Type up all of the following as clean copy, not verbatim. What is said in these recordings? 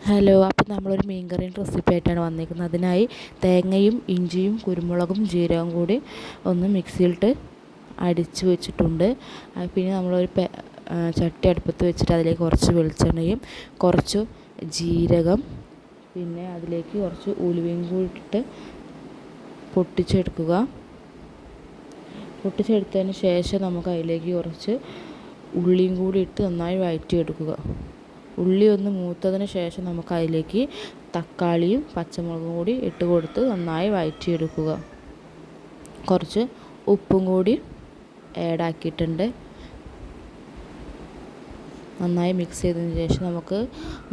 Hello, അപ്പോൾ നമ്മളൊരു മീൻകറിയുടെ recipe ആയിട്ടാണ് വന്നിരിക്കുന്നത്. അതിനായി തേങ്ങയും ഇഞ്ചിയും കുരുമുളകും ജീരകവും കൂടി ഒന്ന് മിക്സിയിലിട്ട് അടിച്ച് വെച്ചിട്ടുണ്ട്. പിന്നെ നമ്മളൊരു ചട്ടി അടുപ്പത്ത് വെച്ചിട്ട് അതിലേക്ക് കുറച്ച് വെളിച്ചെണ്ണയും കുറച്ച് ജീരകം, പിന്നെ അതിലേക്ക് കുറച്ച് ഉലുവയും കൂടി ഇട്ട് പൊട്ടിച്ചെടുത്തതിന് ശേഷം നമുക്ക് അതിലേക്ക് കുറച്ച് ഉള്ളിയും കൂടി ഇട്ട് നന്നായി വഴറ്റിയെടുക്കുക. ഉള്ളി ഒന്ന് മൂത്തതിന് ശേഷം നമുക്ക് അതിലേക്ക് തക്കാളിയും പച്ചമുളകും കൂടി ഇട്ട് കൊടുത്ത് നന്നായി വഴറ്റിയെടുക്കുക. കുറച്ച് ഉപ്പും കൂടി ആഡാക്കിയിട്ടുണ്ട്. നന്നായി മിക്സ് ചെയ്തതിന് ശേഷം നമുക്ക്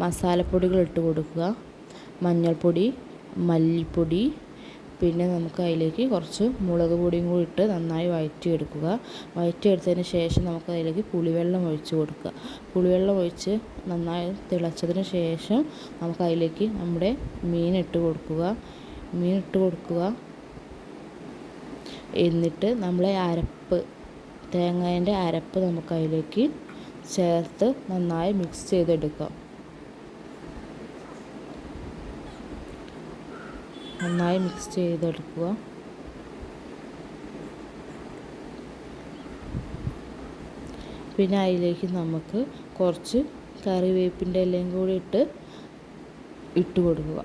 മസാലപ്പൊടികൾ ഇട്ട് കൊടുക്കുക. മഞ്ഞൾപ്പൊടി, മല്ലിപ്പൊടി, പിന്നെ നമുക്ക് അതിലേക്ക് കുറച്ച് മുളക് പൊടിയും കൂടി ഇട്ട് നന്നായി വഴറ്റിയെടുത്തതിന് ശേഷം നമുക്ക് അതിലേക്ക് പുളിവെള്ളം ഒഴിച്ച് കൊടുക്കുക. പുളിവെള്ളം ഒഴിച്ച് നന്നായി തിളച്ചതിന് ശേഷം നമുക്ക് അതിലേക്ക് നമ്മുടെ മീനിട്ട് കൊടുക്കുക. എന്നിട്ട് നമ്മളെ തേങ്ങേൻ്റെ അരപ്പ് നമുക്ക് അതിലേക്ക് ചേർത്ത് നന്നായി മിക്സ് ചെയ്തെടുക്കുക. പിന്നെ അതിലേക്ക് നമുക്ക് കുറച്ച് കറിവേപ്പിൻ്റെ ഇലയും കൂടി ഇട്ട് കൊടുക്കുക.